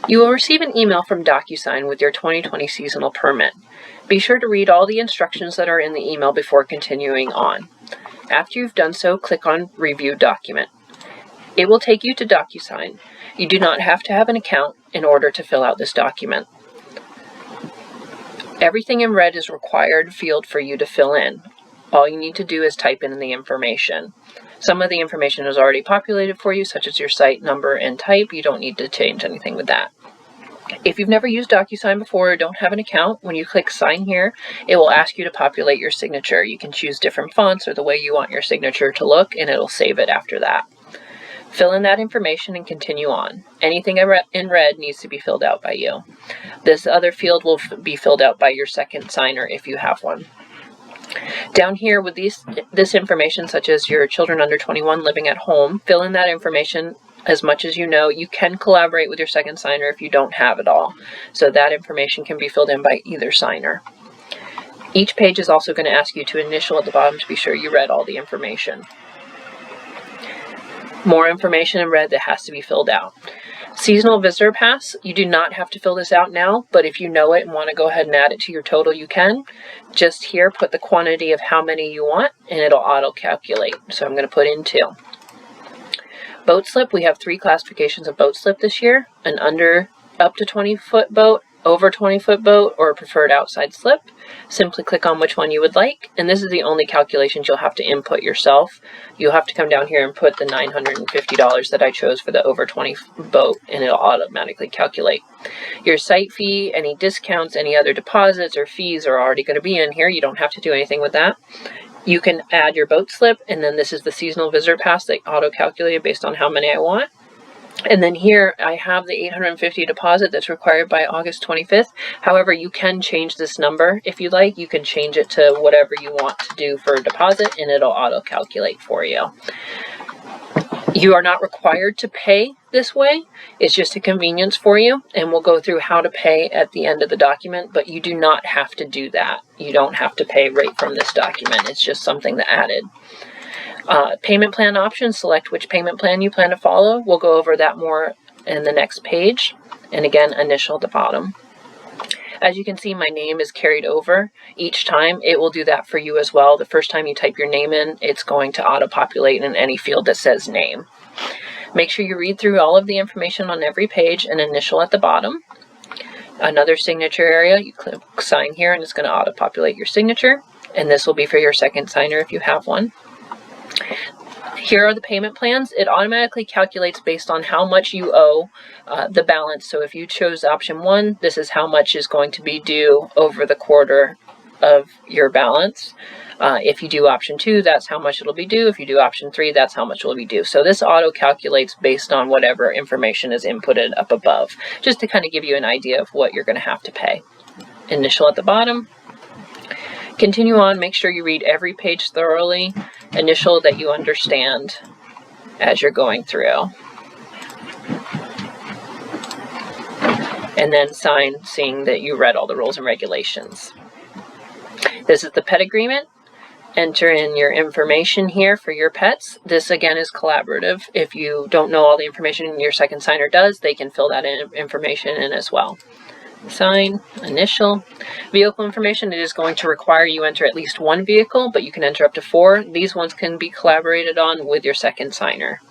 You will receive an email from Docusign with your 2020 seasonal permit. Be sure to read all the instructions that are in the email before continuing on. After you've done so, click on Review Document. It will take you to Docusign. You do not have to have an account in order to fill out this document. Everything in red is a required field for you to fill in. All you need to do is type in the information. Some of the information is already populated for you, such as your site number and type. You don't need to change anything with that. If you've never used Docusign before or don't have an account, when you click Sign Here, it will ask you to populate your signature. You can choose different fonts or the way you want your signature to look, and it'll save it after that. Fill in that information and continue on. Anything in red needs to be filled out by you. This other field will be filled out by your second signer if you have one. Down here with this information, such as your children under 21 living at home, fill in that information as much as you know. You can collaborate with your second signer if you don't have it all. So that information can be filled in by either signer. Each page is also going to ask you to initial at the bottom to be sure you read all the information. More information in red that has to be filled out. Seasonal Visitor Pass, you do not have to fill this out now, but if you know it and want to go ahead and add it to your total, you can. Just here, put the quantity of how many you want, and it'll auto-calculate. So I'm going to put in 2. Boat slip, we have 3 classifications of boat slip this year: an up to 20-foot boat, over 20-foot boat, or a preferred outside slip. Simply click on which one you would like, and this is the only calculations you'll have to input yourself. You'll have to come down here and put the $950 that I chose for the over 20 boat, and it'll automatically calculate. Your site fee, any discounts, any other deposits or fees are already going to be in here. You don't have to do anything with that. You can add your boat slip, and then this is the Seasonal Visitor Pass that auto-calculated based on how many I want. And then here I have the $850 deposit that's required by August 25th. However, you can change this number if you like. You can change it to whatever you want to do for a deposit, and it'll auto-calculate for you. You are not required to pay this way. It's just a convenience for you, and we'll go through how to pay at the end of the document, but you do not have to do that. You don't have to pay right from this document. It's just something that added. Payment plan options, select which payment plan you plan to follow. We'll go over that more in the next page. And again, initial at the bottom. As you can see, my name is carried over each time. It will do that for you as well. The first time you type your name in, it's going to auto-populate in any field that says name. Make sure you read through all of the information on every page and initial at the bottom. Another signature area, you click sign here and it's going to auto-populate your signature. And this will be for your second signer if you have one. Here are the payment plans. It automatically calculates based on how much you owe the balance. So if you chose option 1, this is how much is going to be due over the quarter of your balance. If you do option 2, that's how much it'll be due. If you do option 3, that's how much will be due. So this auto calculates based on whatever information is inputted up above, just to kind of give you an idea of what you're going to have to pay. Initial at the bottom. Continue on, make sure you read every page thoroughly, initial that you understand as you're going through. And then sign, seeing that you read all the rules and regulations. This is the pet agreement. Enter in your information here for your pets. This again is collaborative. If you don't know all the information your second signer does, they can fill that information in as well. Sign, initial. Vehicle information, it is going to require you enter at least 1 vehicle, but you can enter up to 4. These ones can be collaborated on with your second signer.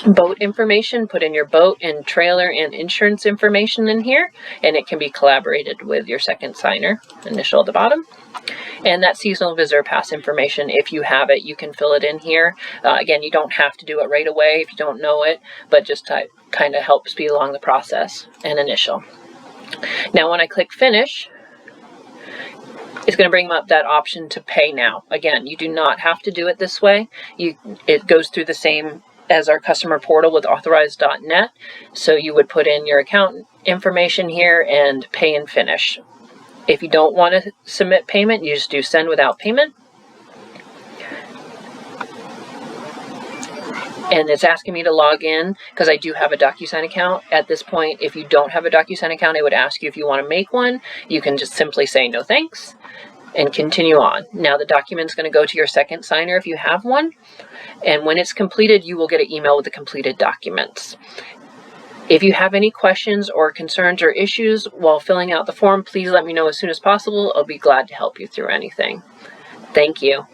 Boat information, put in your boat and trailer and insurance information in here, and it can be collaborated with your second signer. Initial at the bottom. And that seasonal visitor pass information, if you have it, you can fill it in here. Again, you don't have to do it right away if you don't know it, but just to kind of help speed along the process. And initial. Now when I click finish, it's going to bring up that option to pay now. Again, you do not have to do it this way. It goes through the same as our customer portal with authorize.net. So you would put in your account information here and pay and finish. If you don't want to submit payment, you just do send without payment. And it's asking me to log in because I do have a Docusign account. At this point, if you don't have a Docusign account, it would ask you if you want to make one. You can just simply say no thanks and continue on. Now the document's going to go to your second signer if you have one. And when it's completed, you will get an email with the completed documents. If you have any questions or concerns or issues while filling out the form, please let me know as soon as possible. I'll be glad to help you through anything. Thank you.